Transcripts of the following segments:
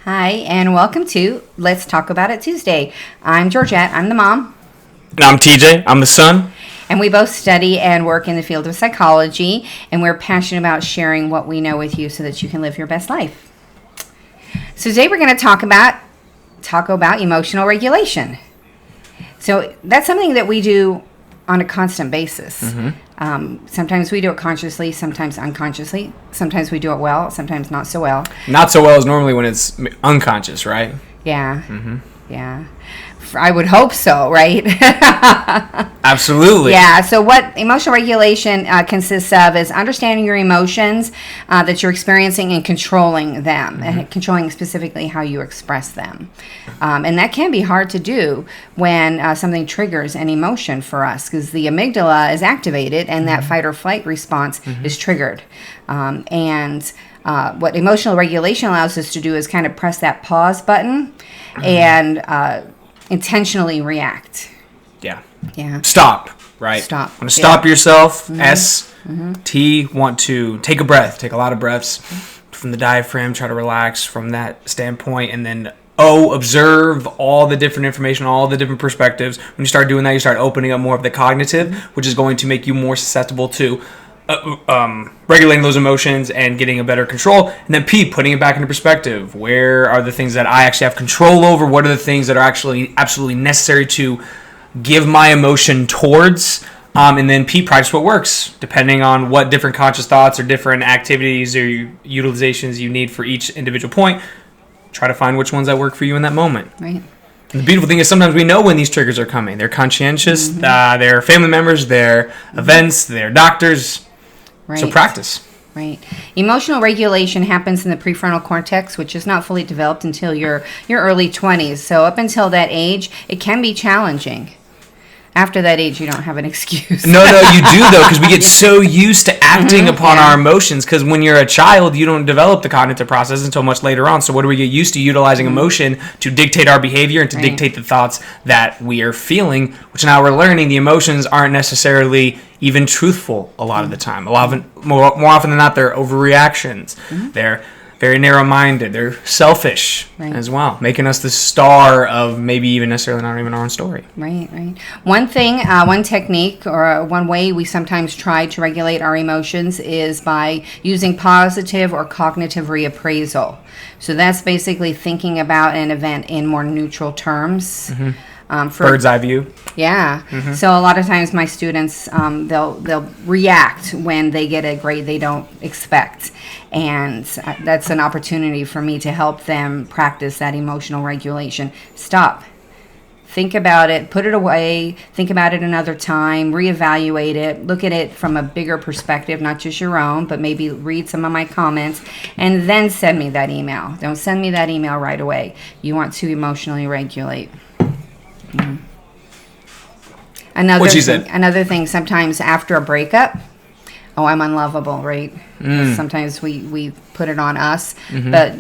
Hi, and welcome to Let's Talk About It Tuesday. I'm Georgette. I'm the mom. And I'm TJ. I'm the son. And we both study and work in the field of psychology, and we're passionate about sharing what we know with you so that you can live your best life. So today we're going to talk about emotional regulation. So that's something that we do on a constant basis. Sometimes we do it consciously, sometimes unconsciously. Sometimes we do it well, sometimes not so well. Not so well is normally when it's unconscious, right? Yeah. Yeah. I would hope so, right? Absolutely. Yeah. So what emotional regulation consists of is understanding your emotions that you're experiencing and controlling them, and controlling specifically how you express them. And that can be hard to do when something triggers an emotion for us, because the amygdala is activated and that fight or flight response is triggered. And what emotional regulation allows us to do is kind of press that pause button and intentionally react. Yeah. Stop, right? Stop. Want to stop yourself. S. T. Want to take a breath. Take a lot of breaths from the diaphragm. Try to relax from that standpoint. And then O. Observe all the different information, all the different perspectives. When you start doing that, you start opening up more of the cognitive, which is going to make you more susceptible to regulating those emotions and getting a better control. And then P, putting it back into perspective. Where are the things that I actually have control over? What are the things that are actually absolutely necessary to give my emotion towards? And then P, practice what works, depending on what different conscious thoughts or different activities or utilizations you need for each individual point. Try to find which ones that work for you in that moment. Right. And the beautiful thing is sometimes we know when these triggers are coming. They're conscientious, they're family members, they're events, they're doctors. Right. So practice. Right. Emotional regulation happens in the prefrontal cortex, which is not fully developed until your early 20s. So up until that age, it can be challenging. After that age, you don't have an excuse. No, you do, though, because we get so used to acting upon our emotions, because when you're a child, you don't develop the cognitive process until much later on. So what do we get used to? Utilizing emotion to dictate our behavior and to dictate the thoughts that we are feeling, which now we're learning the emotions aren't necessarily even truthful a lot of the time. More often than not, they're overreactions. They're very narrow-minded. They're selfish as well, making us the star of maybe even necessarily not even our own story. Right. One thing, one technique, or one way we sometimes try to regulate our emotions is by using positive or cognitive reappraisal. So that's basically thinking about an event in more neutral terms. Bird's eye view. Yeah. So a lot of times my students, they'll react when they get a grade they don't expect. And that's an opportunity for me to help them practice that emotional regulation. Stop. Think about it. Put it away. Think about it another time. Reevaluate it. Look at it from a bigger perspective, not just your own, but maybe read some of my comments. And then send me that email. Don't send me that email right away. You want to emotionally regulate. Another thing, sometimes after a breakup, I'm unlovable, right? Sometimes we put it on us, but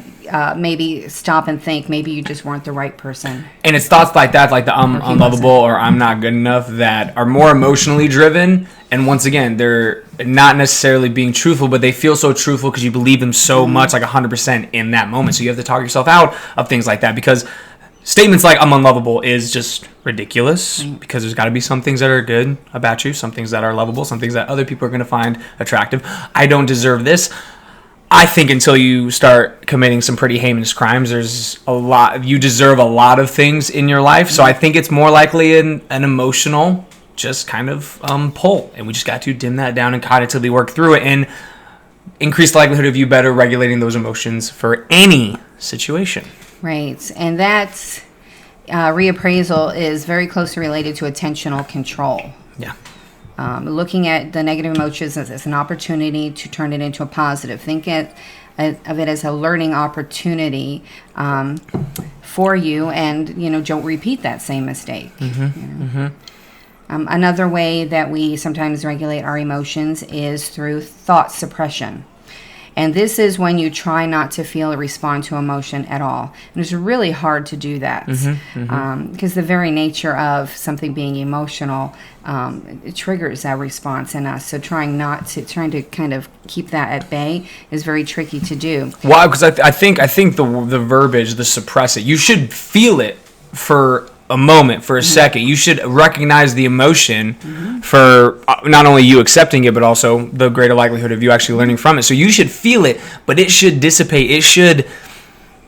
maybe stop and think, maybe you just weren't the right person. And it's thoughts like that, like the I'm unlovable or I'm not good enough, that are more emotionally driven. And once again, they're not necessarily being truthful, but they feel so truthful because you believe them so much, like 100% in that moment. So you have to talk yourself out of things like that, because statements like I'm unlovable is just ridiculous, because there's got to be some things that are good about you, some things that are lovable, some things that other people are going to find attractive. I don't deserve this. I think until you start committing some pretty heinous crimes, you deserve a lot of things in your life. So I think it's more likely an emotional just kind of pull, and we just got to dim that down and cognitively work through it and increase the likelihood of you better regulating those emotions for any situation. Right, and that's reappraisal is very closely related to attentional control. Yeah. Looking at the negative emotions as an opportunity to turn it into a positive. Think of it as a learning opportunity for you, and don't repeat that same mistake. Another way that we sometimes regulate our emotions is through thought suppression. And this is when you try not to feel or respond to emotion at all. And it's really hard to do that because the very nature of something being emotional, it triggers that response in us. So trying to kind of keep that at bay is very tricky to do. Why? Because I think the verbiage, the suppress it, you should feel it for a moment, for a second. You should recognize the emotion for not only you accepting it, but also the greater likelihood of you actually learning from it. So you should feel it, but it should dissipate. It should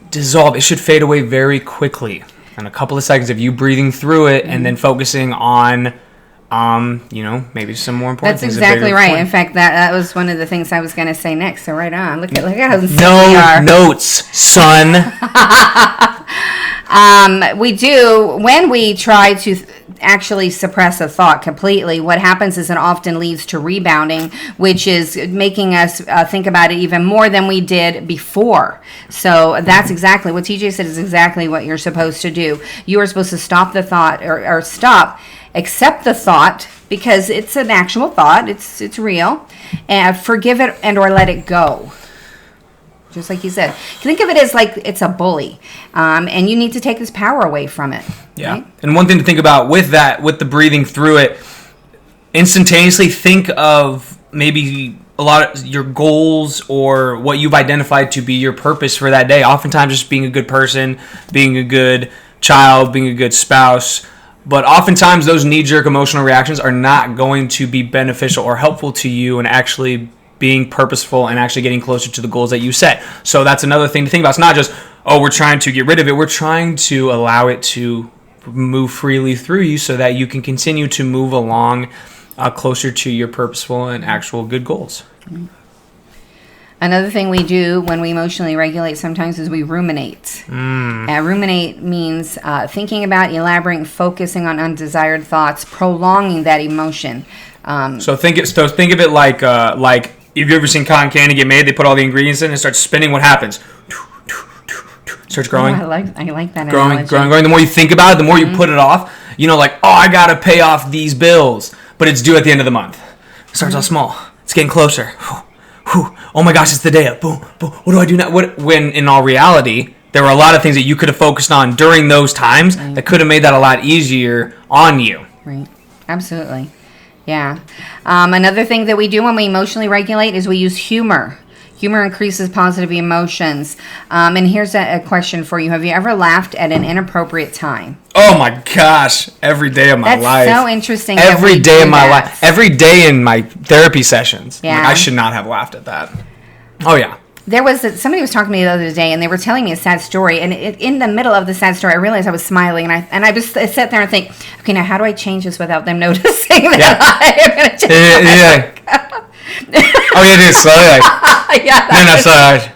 dissolve. It should fade away very quickly. In a couple of seconds of you breathing through it and then focusing on, maybe some more important things. That's exactly right. Point. In fact, that was one of the things I was going to say next. So right on. Look at how no notes, son. We do, when we try to actually suppress a thought completely, what happens is it often leads to rebounding, which is making us think about it even more than we did before. So that's exactly what TJ said, is exactly what you're supposed to do. You are supposed to stop the thought or accept the thought, because it's an actual thought, it's real, and forgive it and or let it go. Just like you said, think of it as like it's a bully, and you need to take this power away from it. Yeah. Right? And one thing to think about with that, with the breathing through it, instantaneously think of maybe a lot of your goals or what you've identified to be your purpose for that day. Oftentimes just being a good person, being a good child, being a good spouse. But oftentimes those knee-jerk emotional reactions are not going to be beneficial or helpful to you and actually being purposeful and actually getting closer to the goals that you set. So that's another thing to think about. It's not just, we're trying to get rid of it. We're trying to allow it to move freely through you so that you can continue to move along closer to your purposeful and actual good goals. Another thing we do when we emotionally regulate sometimes is we ruminate. Ruminate means thinking about, elaborating, focusing on undesired thoughts, prolonging that emotion. So think of it like have you ever seen cotton candy get made? They put all the ingredients in and it starts spinning. What happens? Starts growing. I like that. Growing. The more you think about it, the more you put it off. I gotta pay off these bills, but it's due at the end of the month. It starts off small. It's getting closer. Oh my gosh, it's the day up. Boom, boom. What do I do now? When in all reality, there were a lot of things that you could have focused on during those times that could have made that a lot easier on you. Right. Absolutely. Yeah. Another thing that we do when we emotionally regulate is we use humor. Humor increases positive emotions. And here's a question for you. Have you ever laughed at an inappropriate time? Oh my gosh. Every day of my life. That's so interesting. Every day of my life. Every day in my therapy sessions. Yeah. I should not have laughed at that. Oh yeah. Somebody was talking to me the other day, and they were telling me a sad story. And in the middle of the sad story, I realized I was smiling, and I just sat there and think, okay, now how do I change this without them noticing that I'm going to change? Oh yeah, dude, slowly. No, sorry.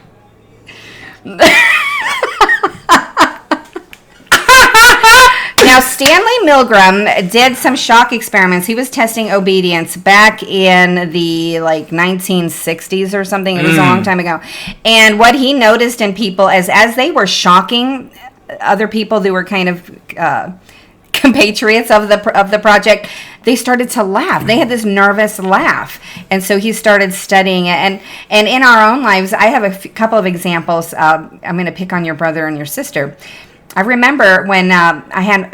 Now, Stanley Milgram did some shock experiments. He was testing obedience back in the 1960s or something. It was a long time ago. And what he noticed in people as they were shocking other people who were kind of compatriots of the project, they started to laugh. They had this nervous laugh. And so he started studying it. And in our own lives, I have a couple of examples. I'm going to pick on your brother and your sister. I remember when I had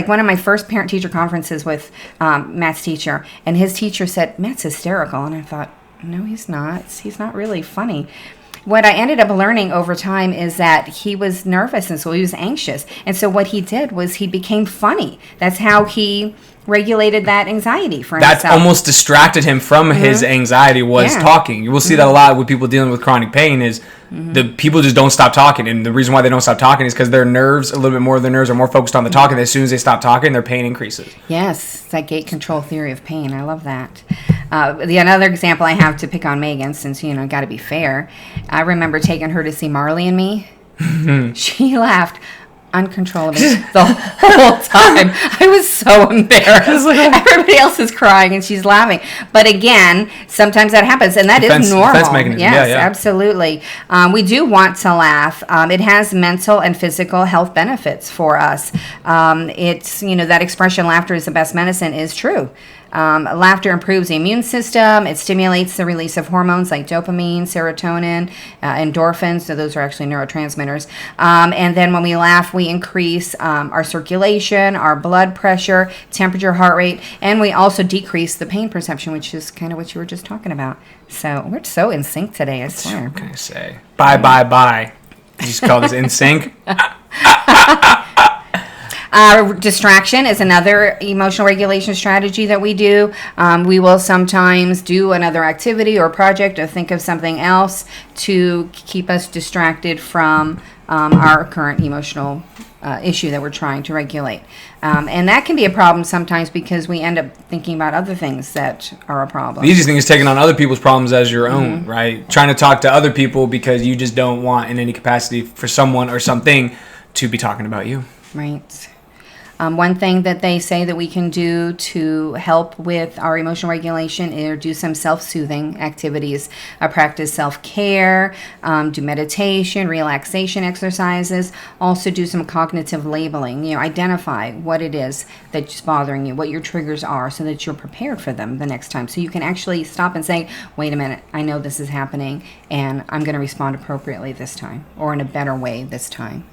one of my first parent-teacher conferences with Matt's teacher, and his teacher said, "Matt's hysterical." And I thought, no, he's not. He's not really funny. What I ended up learning over time is that he was nervous, and so he was anxious. And so what he did was he became funny. That's how he regulated that anxiety for himself. That's almost distracted him from his anxiety was talking. You will see that a lot with people dealing with chronic pain is the people just don't stop talking. And the reason why they don't stop talking is because their nerves, a little bit more of their nerves are more focused on the talking. As soon as they stop talking, their pain increases. Yes, it's that gate control theory of pain. I love that. Another example I have to pick on Megan, since, got to be fair. I remember taking her to see Marley and Me. She laughed uncontrollably the whole time. I was so embarrassed. Everybody else is crying and she's laughing. But again, sometimes that happens, and that is normal. Defense mechanism. Yes, yeah. Absolutely. We do want to laugh. It has mental and physical health benefits for us. It's that expression, laughter is the best medicine, is true. Laughter improves the immune system. It stimulates the release of hormones like dopamine, serotonin, endorphins. So those are actually neurotransmitters. And then when we laugh, we increase our circulation, our blood pressure, temperature, heart rate, and we also decrease the pain perception, which is kind of what you were just talking about. So we're so in sync today, I swear. What can I say? Bye. You just call this in sync? Distraction is another emotional regulation strategy that we do. We will sometimes do another activity or project or think of something else to keep us distracted from our current emotional issue that we're trying to regulate. And that can be a problem sometimes because we end up thinking about other things that are a problem. The easiest thing is taking on other people's problems as your own, right? Trying to talk to other people because you just don't want in any capacity for someone or something to be talking about you. Right. One thing that they say that we can do to help with our emotional regulation is do some self-soothing activities, practice self-care, do meditation, relaxation exercises, also do some cognitive labeling, identify what it is that's bothering you, what your triggers are so that you're prepared for them the next time. So you can actually stop and say, wait a minute, I know this is happening and I'm going to respond appropriately this time or in a better way this time.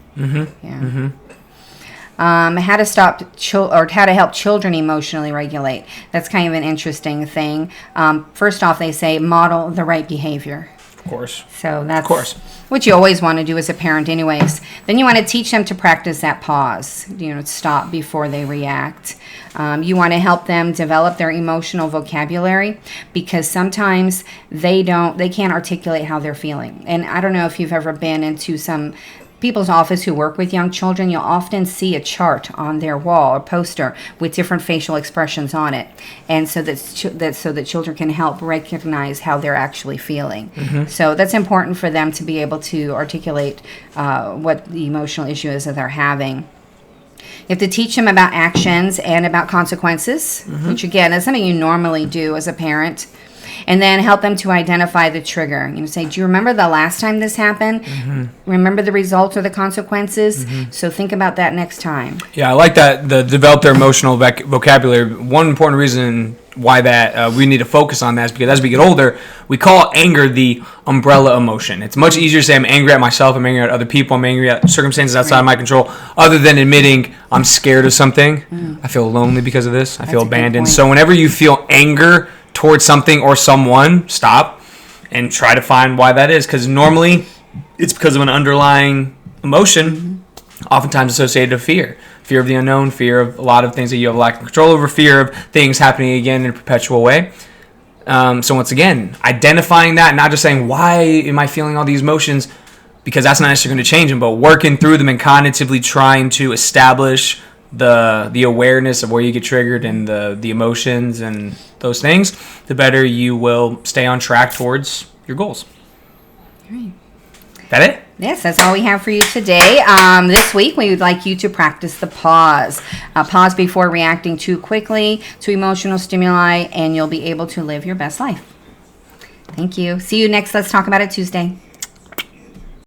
How to stop how to help children emotionally regulate. That's kind of an interesting thing. First off, they say model the right behavior. Of course. So that's what you always want to do as a parent anyways. Then you want to teach them to practice that pause, stop before they react. You want to help them develop their emotional vocabulary because sometimes they can't articulate how they're feeling. And I don't know if you've ever been into some people's office who work with young children, you'll often see a chart on their wall or poster with different facial expressions on it, and so that children can help recognize how they're actually feeling. So that's important for them to be able to articulate what the emotional issue is that they're having. You have to teach them about actions and about consequences, which again is something you normally do as a parent. And then help them to identify the trigger. Say, do you remember the last time this happened? Remember the results or the consequences? So think about that next time. Yeah, I like that. Develop their emotional vocabulary. One important reason why that we need to focus on that is because as we get older, we call anger the umbrella emotion. It's much easier to say I'm angry at myself, I'm angry at other people, I'm angry at circumstances outside of my control, other than admitting I'm scared of something. I feel lonely because of this. I feel abandoned. So whenever you feel anger towards something or someone, stop and try to find why that is, because normally it's because of an underlying emotion, oftentimes associated with fear of the unknown, fear of a lot of things that you have lack of control over, fear of things happening again in a perpetual way. So once again, identifying that, not just saying why am I feeling all these emotions, because that's not necessarily going to change them, but working through them and cognitively trying to establish the awareness of where you get triggered and the emotions and those things, the better you will stay on track towards your goals. All right. That it? Yes, that's all we have for you today. This week, we would like you to practice the pause. Pause before reacting too quickly to emotional stimuli, and you'll be able to live your best life. Thank you. See you next Let's Talk About It Tuesday.